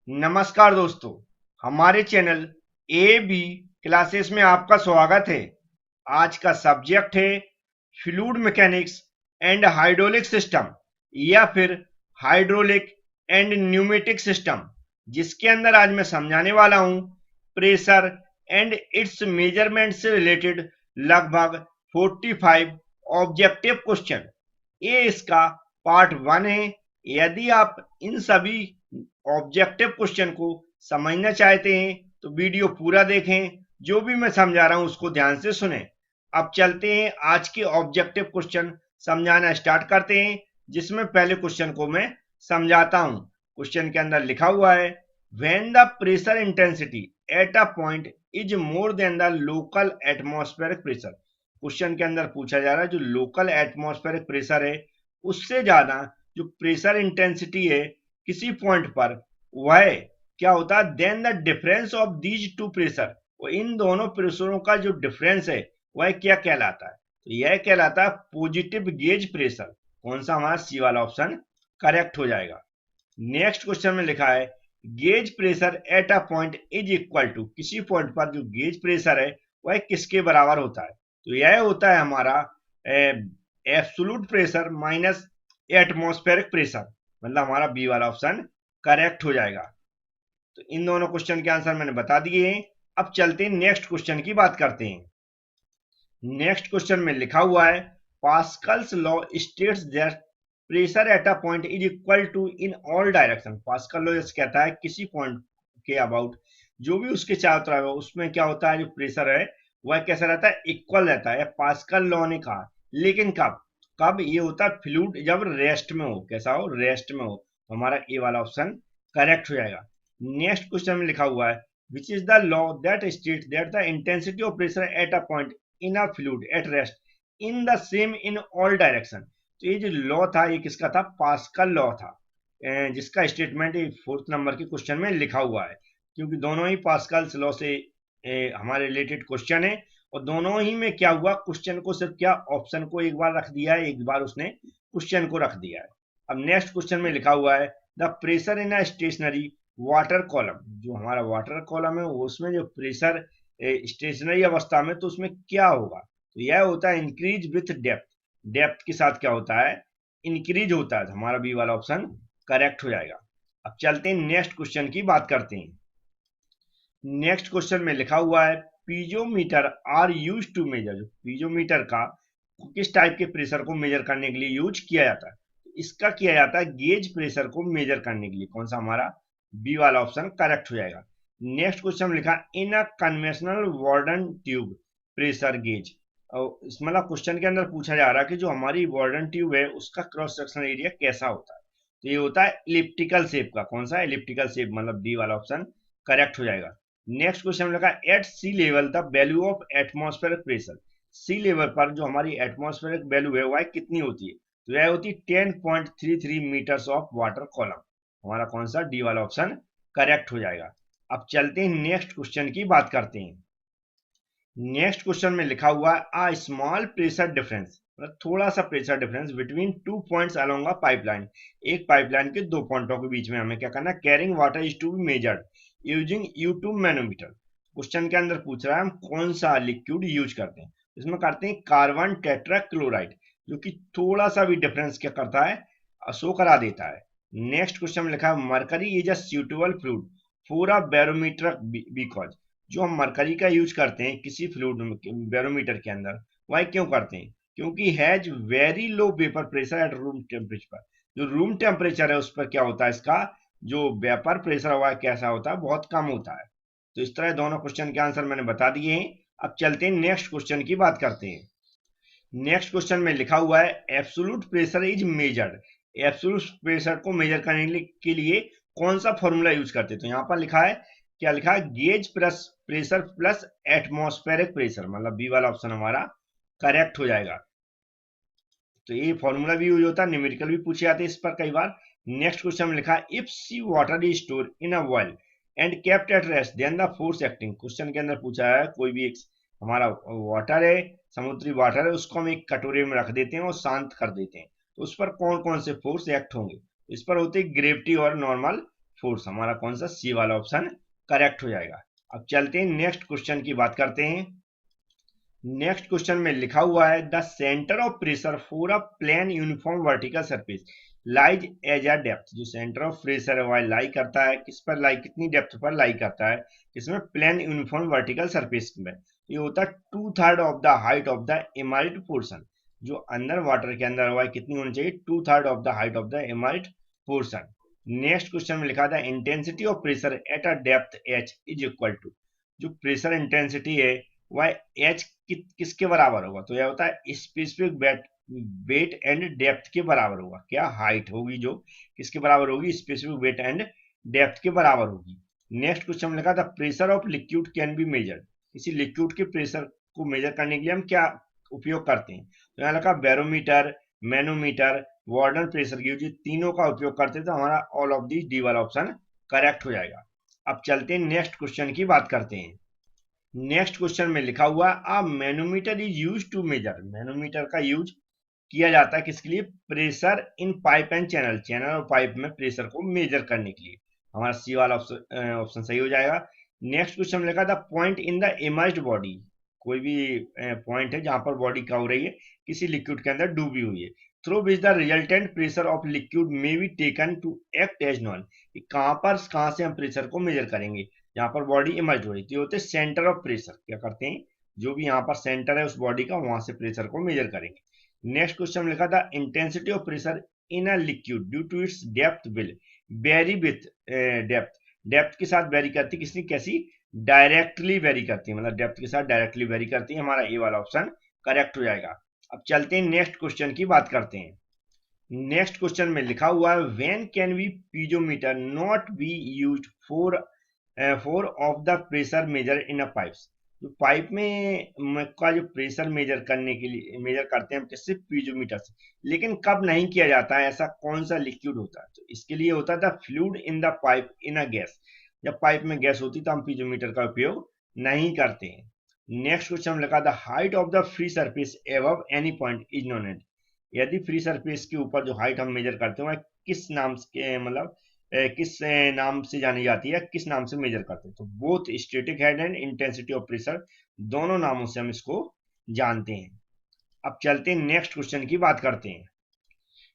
नमस्कार दोस्तों, हमारे चैनल ए बी क्लासेस में आपका स्वागत है। आज का सब्जेक्ट है fluid mechanics and hydraulic system या फिर हाइड्रोलिक एंड न्यूमेटिक सिस्टम, जिसके अंदर आज मैं समझाने वाला हूं प्रेशर एंड इट्स मेजरमेंट से रिलेटेड लगभग 45 ऑब्जेक्टिव क्वेश्चन। ये इसका पार्ट 1 है। यदि आप इन सभी ऑब्जेक्टिव क्वेश्चन को समझना चाहते हैं तो वीडियो पूरा देखें, जो भी मैं समझा रहा हूं उसको ध्यान से सुने। अब चलते हैं आज के ऑब्जेक्टिव क्वेश्चन समझाना स्टार्ट करते हैं, जिसमें पहले क्वेश्चन को मैं समझाता हूं। क्वेश्चन के अंदर लिखा हुआ है when the pressure intensity at a point is more than the local atmospheric pressure. Question के अंदर पूछा जा रहा है जो लोकल एटमॉस्फेरिक प्रेशर है उससे ज्यादा जो प्रेशर इंटेंसिटी है किसी पॉइंट पर, वह क्या होता है then the difference of these two pressure, वो इन दोनों प्रेशरों का जो डिफरेंस है वह क्या कहलाता है? तो यह कहलाता है पॉजिटिव गेज प्रेशर। कौन सा? हमारा सी वाला ऑप्शन करेक्ट हो जाएगा। नेक्स्ट क्वेश्चन में लिखा है gauge pressure at a point is equal to, किसी पॉइंट पर जो गेज प्रेशर है वह किसके बराबर होता है? तो यह होता है हमारा absolute pressure minus atmospheric pressure, मतलब हमारा बी वाला ऑप्शन करेक्ट हो जाएगा। तो इन दोनों क्वेश्चन के आंसर मैंने बता दिए हैं। अब चलते हैं नेक्स्ट क्वेश्चन की बात करते हैं। नेक्स्ट क्वेश्चन में लिखा हुआ है Pascal's law states that pressure at a point is equal to in all direction. Pascal law कहता है किसी पॉइंट के अबाउट जो भी उसके चारों तरफ है उसमें क्या होता है, जो प्रेशर है वह कैसा रहता है, इक्वल रहता है। पास्कल लॉ ने कहा, लेकिन कब कब ये होता है? फ्लूइड जब रेस्ट में हो। कैसा हो? रेस्ट में हो। तो हमारा ए वाला ऑप्शन करेक्ट हो जाएगा। नेक्स्ट क्वेश्चन में लिखा हुआ है which is the law that states that the intensity of pressure at a point in a fluid at rest in the same in all direction. तो ये जो लॉ था ये किसका था? पास्कल लॉ था, जिसका स्टेटमेंट फोर्थ नंबर के क्वेश्चन में लिखा हुआ है, क्योंकि दोनों ही पास्कल लॉ से हमारे रिलेटेड क्वेश्चन है। और दोनों ही में क्या हुआ, क्वेश्चन को सिर्फ क्या ऑप्शन को एक बार रख दिया है, एक बार उसने क्वेश्चन को रख दिया है। अब नेक्स्ट क्वेश्चन में लिखा हुआ है the pressure in a stationary water column. जो हमारा वाटर कॉलम है उसमें जो प्रेशर स्टेशनरी अवस्था में, तो उसमें क्या होगा? तो यह होता है इंक्रीज विथ डेप्थ। डेप्थ के साथ क्या होता है? इंक्रीज होता है। तो हमारा बी वाला ऑप्शन करेक्ट हो जाएगा। अब चलते हैं नेक्स्ट क्वेश्चन की बात करते हैं। नेक्स्ट क्वेश्चन में लिखा हुआ है piezometer are use to measure. जो पीजोमीटर का किस टाइप के प्रेशर को मेजर करने के लिए यूज किया जाता है? तो इसका किया जाता है गेज प्रेशर को मेजर करने के लिए। कौन सा? हमारा बी वाला ऑप्शन करेक्ट हो जाएगा। नेक्स्ट क्वेश्चन में लिखा in a conventional Bourdon tube pressure gauge. और इस मतलब क्वेश्चन के अंदर पूछा जा रहा है कि जो हमारी वार्डन ट्यूब है उसका क्रॉस सेक्शनल एरिया कैसा होता है? तो ये होता है इलिप्टिकल शेप का। कौन सा? इलिप्टिकल शेप, मतलब डी वाला ऑप्शन करेक्ट हो जाएगा। नेक्स्ट क्वेश्चन में लगा at sea level the value of atmospheric pressure. Sea level पर जो हमारी एटमॉस्फेरिक वैल्यू है वह कितनी होती है? तो यह होती है 10.33 मीटर्स ऑफ वाटर कॉलम। हमारा कौन सा? डी वाला ऑप्शन करेक्ट हो जाएगा। अब चलते हैं नेक्स्ट क्वेश्चन की बात करते हैं। नेक्स्ट क्वेश्चन में लिखा हुआ है आ स्मॉल प्रेशर डिफरेंस, मतलब थोड़ा सा pressure difference between two points along a pipeline. एक पाइपलाइन के दो पॉइंटों के बीच में हमें क्या करना है? Carrying water is to be measured using U2 manometer. Question के अंदर पूछ रहा है हम कौन सा लिक्विड यूज करते हैं? इसमें करते हैं कार्बन टेट्रा क्लोराइड, जो कि थोड़ा सा भी डिफरेंस क्या करता है? शो करा देता है। नेक्स्ट क्वेश्चन में लिखा है mercury is a suitable fluid for a barometer because. जो हम मरकरी का यूज करते हैं किसी फ्लूइड बैरोमीटर के अंदर, वह क्यों करते हैं? क्योंकि has very low vapour pressure at room temperature. जो रूम टेम्परेचर है उस पर क्या होता है, इसका जो वेपर प्रेशर हुआ है कैसा होता है? बहुत कम होता है। तो इस तरह दोनों क्वेश्चन के आंसर मैंने बता दिए हैं। अब चलते हैं नेक्स्ट क्वेश्चन की बात करते हैं। नेक्स्ट क्वेश्चन में लिखा हुआ है absolute pressure is measured. Absolute pressure को मेजर करने के लिए कौन सा फॉर्मूला यूज करते हैं? तो यहाँ पर लिखा है, क्या लिखा है? Gauge plus pressure plus atmospheric pressure, मतलब बी वाला ऑप्शन हमारा करेक्ट हो जाएगा। तो ये फॉर्मूला भी यूज होता है, न्यूमेरिकल भी पूछे जाते हैं इस पर कई बार। नेक्स्ट क्वेश्चन में लिखा है if sea water is store in a well and kept at rest then the force acting. Question के अंदर पूछा है कोई भी एक हमारा वाटर है, समुद्री वाटर है, उसको हम एक कटोरे में रख देते हैं और शांत कर देते हैं, तो उस पर कौन कौन से फोर्स एक्ट होंगे? इस पर होते हैं ग्रेविटी और नॉर्मल फोर्स, हमारा कौन सा सी वाला ऑप्शन करेक्ट हो जाएगा। अब चलते हैं नेक्स्ट क्वेश्चन की बात करते हैं। नेक्स्ट क्वेश्चन में लिखा हुआ है the centre of pressure for a plane uniform vertical surface lies as a depth. जो सेंटर ऑफ प्रेशर है वह लाई करता है किस पर, लाई कितनी डेप्थ पर लाई करता है, इसमें प्लेन यूनिफॉर्म वर्टिकल सरफेस में। ये होता है 2/3 of the height of the immersed portion. जो अंदर वाटर के अंदर हुआ है कितनी होनी चाहिए, 2/3 of the height of the immersed portion. Next question में लिखा था intensity of pressure at a depth H is equal to. जो प्रेशर इंटेंसिटी है वह एच किसके बराबर होगा, तो यह होता है स्पेसिफिक वेट एंड डेप्थ के बराबर होगा। क्या हाइट होगी जो किसके बराबर होगी, स्पेसिफिक वेट एंड डेप्थ के बराबर होगी। नेक्स्ट क्वेश्चन में लिखा था pressure of liquid can be measured. किसी लिक्विड के प्रेशर को मेजर करने के लिए हम क्या उपयोग करते हैं, तो यहाँ लिखा barometer, manometer, warden pressure gauge, तीनों का उपयोग करते हैं। तो हमारा ऑल ऑफ दी डी वाला ऑप्शन करेक्ट हो जाएगा। अब चलते हैं नेक्स्ट क्वेश्चन की बात करते हैं। नेक्स्ट क्वेश्चन में लिखा हुआ a manometer is use to measure. Manometer का यूज किया जाता है किसके लिए, pressure in pipe and channel, channel और पाइप में प्रेशर को मेजर करने के लिए। हमारा सी वाला ऑप्शन सही हो जाएगा। नेक्स्ट क्वेश्चन में लिखा था point in the emerged body. कोई भी पॉइंट है जहां पर बॉडी क्या हो रही है, किसी लिक्विड के अंदर डूबी हुई है, through which the resultant pressure of liquid may be taken to act as known. कहां से हम प्रेशर को मेजर करेंगे, यहाँ पर बॉडी इमर्ज हो रही थी, होते सेंटर ऑफ प्रेशर। क्या करते हैं, जो भी यहाँ पर सेंटर है उस बॉडी का, वहां से प्रेशर को मेजर करेंगे। नेक्स्ट क्वेश्चन में लिखा था intensity of pressure in a liquid due to its depth will vary with depth. Depth के साथ वेरी करती, किसनी कैसी, डायरेक्टली वेरी करती है, मतलब डेप्थ के साथ डायरेक्टली वेरी करती है। हमारा ए वाला ऑप्शन करेक्ट हो जाएगा। अब चलते हैं नेक्स्ट क्वेश्चन की बात करते हैं। नेक्स्ट क्वेश्चन में लिखा हुआ है when can we piezometer not be used for of the pressure measure in a pipes. जो पाइप में का जो प्रेशर मेजर करने के लिए मेजर करते हैं हम किससे, पीजोमीटर से। लेकिन कब नहीं किया जाता है, ऐसा कौन सा लिक्विड होता है, तो इसके लिए होता था fluid in the pipe in a gas. जब पाइप में गैस होती तो हम पीजोमीटर का उपयोग नहीं करते हैं। नेक्स्ट क्वेश्चन लिखा था height of the free surface above any point is known as. यदि फ्री सरफेस के ऊपर जो हाइट हम मेजर करते हैं किस नाम से, मतलब किस नाम से जानी जाती है, किस नाम से मेजर करते हैं, तो both static head and intensity of pressure, दोनों नामों से हम इसको जानते हैं। अब चलते हैं नेक्स्ट क्वेश्चन की बात करते हैं।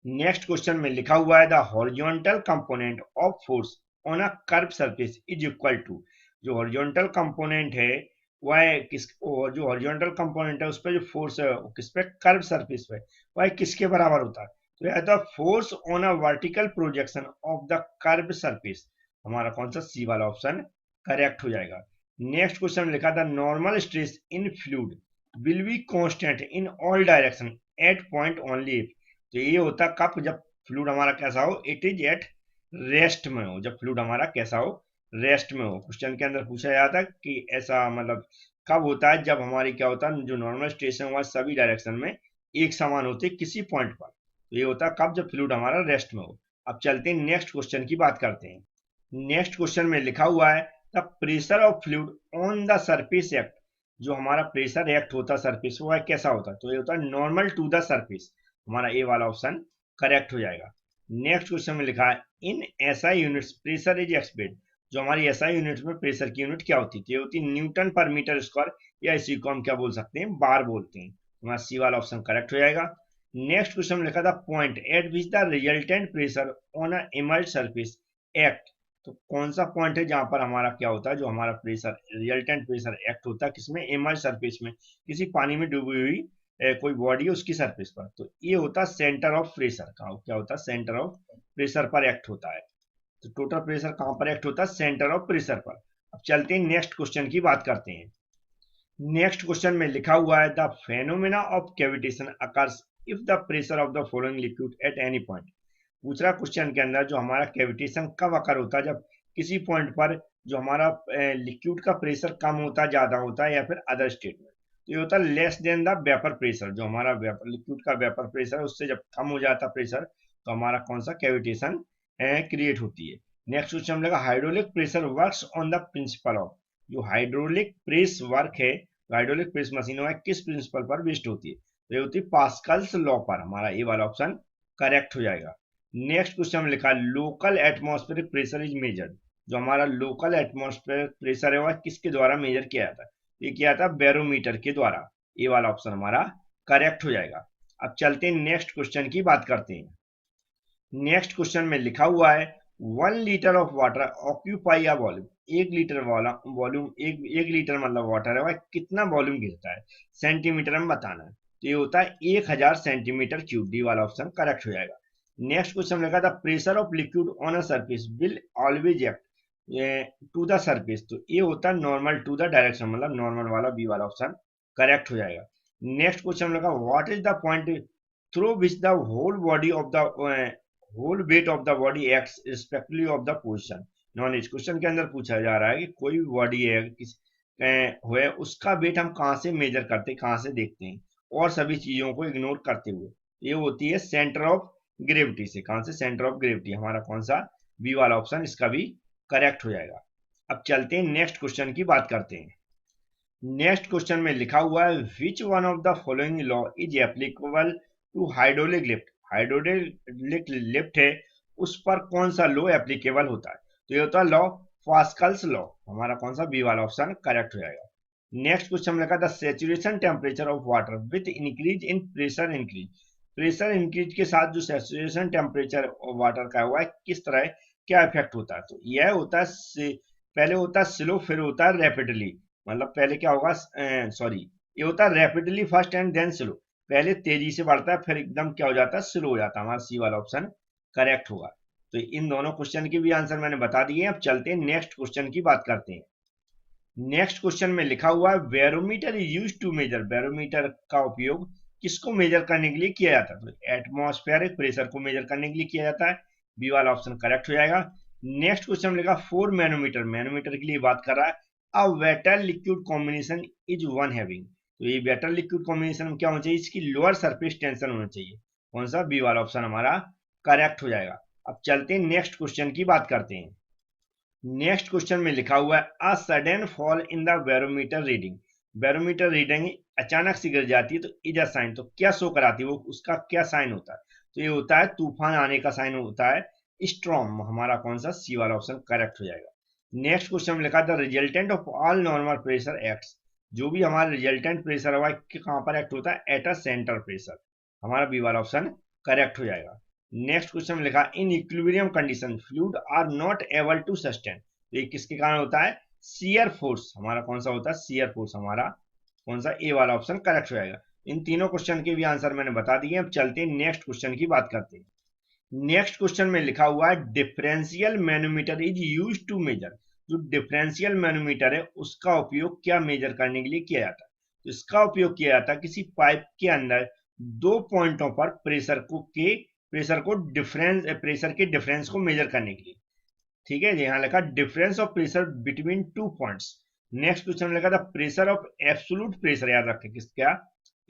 नेक्स्ट क्वेश्चन में लिखा हुआ है the horizontal component of force on a curve surface is equal to. जो हॉरिजॉन्टल कंपोनेंट है वह किस, जो हॉरिजॉन्टल कंपोनेंट है उस पर जो फोर्स है किस पे, कर्व सरफेस पे, वह किसके बराबर होता है, तो यह था force on a vertical projection of the curve surface. हमारा कौन सा सी वाला ऑप्शन करेक्ट हो जाएगा। नेक्स्ट क्वेश्चन लिखा था normal stress in fluid will be constant in all direction at point only if. तो ये होता कब, जब फ्लूइड हमारा कैसा हो, इट इज एट रेस्ट में हो। जब फ्लूइड हमारा कैसा हो, रेस्ट में हो। क्वेश्चन के अंदर पूछा जाता है कि ऐसा मतलब कब होता है, जब हमारी क्या होता है, जो नॉर्मल स्ट्रेस है वह सभी डायरेक्शन में एक समान होते हैं किसी पॉइंट पर। तो ये होता है कब, जब फ्लूइड हमारा रेस्ट में हो। अब चलते हैं नेक्स्ट क्वेश्चन की बात करते हैं। नेक्स्ट क्वेश्चन में लिखा हुआ है the pressure of fluid on the surface act. जो हमारा प्रेशर एक्ट होता है सरफेस, वो कैसा होता है, तो ये होता है नॉर्मल टू द सरफेस। हमारा ए वाला ऑप्शन करेक्ट हो जाएगा। नेक्स्ट क्वेश्चन में लिखा है in SI units pressure is expected. जो हमारी एसआई यूनिट में प्रेशर की यूनिट क्या होती है, ये होती है न्यूटन पर मीटर स्क्वायर, या इसी को हम क्या बोल सकते हैं, बार बोलते हैं। हमारा सी वाला ऑप्शन करेक्ट हो जाएगा। नेक्स्ट क्वेश्चन में लिखा था point eight which the resultant pressure on a emerged surface act. तो कौन सा पॉइंट है जहां पर हमारा क्या होता है, जो हमारा प्रेशर रिजल्टेंट प्रेशर एक्ट होता है किसमें, इमर्ज्ड सरफेस में, किसी पानी में डूबी हुई कोई बॉडी है उसकी सरफेस पर। तो ये होता है सेंटर ऑफ प्रेशर का, क्या होता है, सेंटर ऑफ प्रेशर पर एक्ट होता है। तो टोटल प्रेशर कहां पर एक्ट होता है, सेंटर ऑफ प्रेशर पर। अब चलते हैं नेक्स्ट क्वेश्चन की बात करते हैं। नेक्स्ट क्वेश्चन में लिखा हुआ है the phenomena of cavitation occurs if the pressure of the following liquid at any point. दूसरा क्वेश्चन के अंदर जो हमारा कैविटेशन कब अकर होता है, जब किसी पॉइंट पर जो हमारा लिक्विड का प्रेशर कम होता है, ज्यादा होता है, या फिर अदर स्टेट में। तो ये होता है less than the vapour pressure. जो हमारा लिक्विड का वेपर प्रेशर है उससे जब कम हो जाता है प्रेशर, तो हमारा कौन सा कैविटेशन क्रिएट होती है। नेक्स्ट क्वेश्चन लगा hydraulic pressure works on the principle of. जो हाइड्रोलिक प्रेस वर्क है, हाइड्रोलिक प्रेस मशीन है, किस प्रिंसिपल पर बेस्ड होती है, तो ये होती है पास्कल्स लॉ पर। हमारा ये वाला ऑप्शन करेक्ट हो जाएगा। नेक्स्ट क्वेश्चन में लिखा local atmospheric pressure is measured. जो हमारा लोकल एटमॉस्फेरिक प्रेशर है वह किसके द्वारा मेजर किया जाता है? ये किया था बैरोमीटर के द्वारा। ये वाला ऑप्शन हमारा करेक्ट हो जाएगा। अब चलते हैं नेक्स्ट क्वेश्चन की बात करते हैं। नेक्स्ट क्वेश्चन में लिखा हुआ है 1 litre of water occupy a volume. 1 litre वाला वॉल्यूम, एक लीटर मतलब वाटर है वह कितना वॉल्यूम घेरता है, सेंटीमीटर में बताना है। तो ये होता है 1000 सेंटीमीटर क्यूब। डी वाला ऑप्शन करेक्ट हो जाएगा। नेक्स्ट क्वेश्चन लिखा था pressure of liquid on a surface will always act to the surface. तो ये होता है नॉर्मल टू द डायरेक्शन, मतलब नॉर्मल वाला। बी वाला ऑप्शन करेक्ट हो जाएगा। नेक्स्ट क्वेश्चन लिखा what is the point through which the whole weight of the body acts respectively of the position. Knowledge question के अंदर पूछा जा रहा है कि कोई भी बॉडी है हुए उसका वेट हम कहाँ से मेजर करते हैं, कहाँ से देखते हैं, और सभी चीजों को इग्नोर करते हुए। ये होती है सेंटर ऑफ ग्रेविटी से। कहां से? Centre of gravity. हमारा कौन सा? बी वाला ऑप्शन इसका भी करेक्ट हो जाएगा। अब चलते हैं नेक्स्ट क्वेश्चन की बात करते हैं। नेक्स्ट क्वेश्चन में लिखा हुआ है which one of the following law is applicable to hydraulic lift. Hydraulic lift है उस पर कौन सा लॉ एप्लीकेबल होता है? तो ये होता है लॉ पास्कल्स लॉ। हमारा कौन सा? बी वाला ऑप्शन करेक्ट हो जाएगा। नेक्स्ट क्वेश्चन में लिखा the saturation temperature of water with increase in pressure increase. Pressure increase के साथ जो सैचुरेशन टेम्परेचर ऑफ वाटर का हुआ है किस तरह क्या इफेक्ट होता है? तो यह होता है पहले होता है स्लो, फिर होता है रैपिडली। मतलब पहले क्या होगा, सॉरी, ये होता है rapidly first and then slow. पहले तेजी से बढ़ता है फिर एकदम क्या हो जाता है, स्लो हो जाता है। हमारा सी वाला ऑप्शन करेक्ट होगा। तो इन दोनों क्वेश्चन के भी आंसर मैंने बता दिए। अब चलते हैं नेक्स्ट क्वेश्चन की बात करते हैं। नेक्स्ट क्वेश्चन में लिखा हुआ है barometer is used to measure. Barometer का उपयोग किसको मेजर करने के लिए किया जाता है? तो एटमॉस्फेरिक प्रेशर को मेजर करने के लिए किया जाता है। बी वाला ऑप्शन करेक्ट हो जाएगा। नेक्स्ट क्वेश्चन में लिखा 4 मैनोमीटर। मैनोमीटर के लिए बात कर रहा है a water liquid combination is one having. तो ये वेटर लिक्विड कॉम्बिनेशन क्या होना चाहिए? इसकी लोअर सरफेस टेंशन होना चाहिए। कौन सा? बी वाला ऑप्शन हमारा करेक्ट हो जाएगा। अब चलते हैं नेक्स्ट क्वेश्चन की बात करते हैं। नेक्स्ट क्वेश्चन में लिखा हुआ है a sudden fall in the barometer reading. Barometer reading अचानक से गिर जाती है तो इज अ साइन। तो क्या शो कराती है वो, उसका क्या साइन होता है? तो ये होता है तूफान आने का साइन होता है, स्टॉर्म। हमारा कौन सा? सी वाला ऑप्शन करेक्ट हो जाएगा। नेक्स्ट क्वेश्चन में लिखा the resultant of all normal pressure acts. जो भी हमारा रिजल्टेंट प्रेशर हुआ कहां पर एक्ट होता है? At a centre pressure. हमारा बी वाला ऑप्शन करेक्ट हो जाएगा। नेक्स्ट क्वेश्चन में लिखा in equilibrium condition fluid are not able to sustain. तो ये किसके कारण होता है? Shear force. हमारा कौन सा होता है? Shear force. हमारा कौन सा? ए वाला ऑप्शन करेक्ट हो जाएगा। इन तीनों क्वेश्चन के भी आंसर मैंने बता दिए। अब चलते हैं नेक्स्ट क्वेश्चन की बात करते हैं। नेक्स्ट क्वेश्चन में लिखा हुआ है differential manometer is use to measure. जो डिफरेंशियल मैनोमीटर है उसका उपयोग क्या मेजर करने के लिए किया जाता है? तो इसका उपयोग किया जाता है किसी पाइप के अंदर 2 पॉइंटों पर प्रेशर के डिफरेंस को मेजर करने के लिए। ठीक है, यहाँ लिखा difference of pressure between 2 points. Next question लिखा था प्रेशर ऑफ एब्सोल्यूट प्रेशर। याद रखें किसका?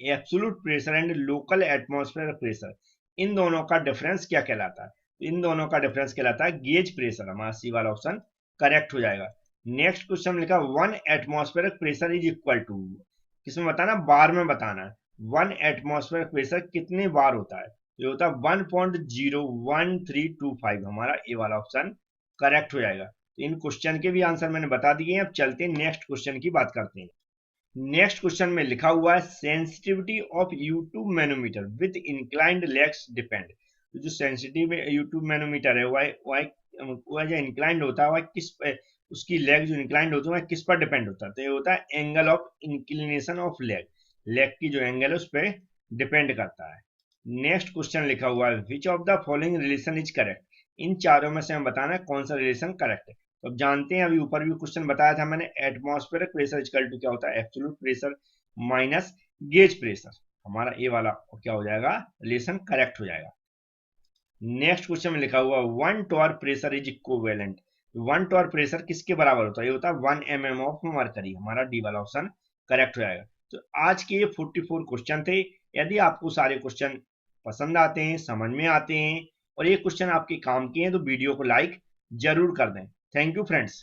Absolute pressure and local atmosphere pressure. इन दोनों का डिफरेंस क्या कहलाता है? इन दोनों का डिफरेंस कहलाता है गेज प्रेशर। हमारा सी वाला ऑप्शन करेक्ट हो जाएगा। नेक्स्ट क्वेश्चन लिखा 1 atmospheric pressure is equal to. किसमें बताना? बार में बताना है। 1 एटमॉस्फेरिक प्रेशर कितने बार होता है? ये होता है 1.01325। हमारा ए वाला ऑप्शन करेक्ट हो जाएगा। तो इन क्वेश्चन के भी आंसर मैंने बता दिए हैं। अब चलते हैं नेक्स्ट क्वेश्चन की बात करते हैं। नेक्स्ट क्वेश्चन में लिखा हुआ है sensitivity of U tube manometer with inclined legs depend. तो जो सेंसिटिव यूट्यूब मैनोमीटर है वह जो इंक्लाइंड होता है वह किस उसकी लेग जो इंक्लाइंड होती है वह किस पर डिपेंड होता है? तो ये होता है angle of inclination of leg. Leg की जो एंगल है उस पर डिपेंड करता है। नेक्स्ट क्वेश्चन लिखा हुआ है which of the following relation is correct. इन चारों में से हमें बताना है कौन सा रिलेशन करेक्ट है। तो अब जानते हैं, अभी ऊपर भी क्वेश्चन बताया था मैंने, एटमॉस्फेरिक प्रेशर इक्वल टू क्या होता है? Absolute pressure minus gauge pressure. हमारा ए वाला क्या हो जाएगा? रिलेशन करेक्ट हो जाएगा। नेक्स्ट क्वेश्चन में लिखा हुआ 1 torr pressure is equivalent. 1 torr pressure किसके बराबर होता है? ये होता है 1 mm ऑफ मरकरी। हमारा डी वाला ऑप्शन करेक्ट हो जाएगा। तो आज के ये 44 क्वेश्चन थे। यदि आपको सारे क्वेश्चन पसंद आते हैं, समझ में आते हैं और ये क्वेश्चन आपके काम के हैं तो वीडियो को लाइक जरूर कर दें। Thank you friends.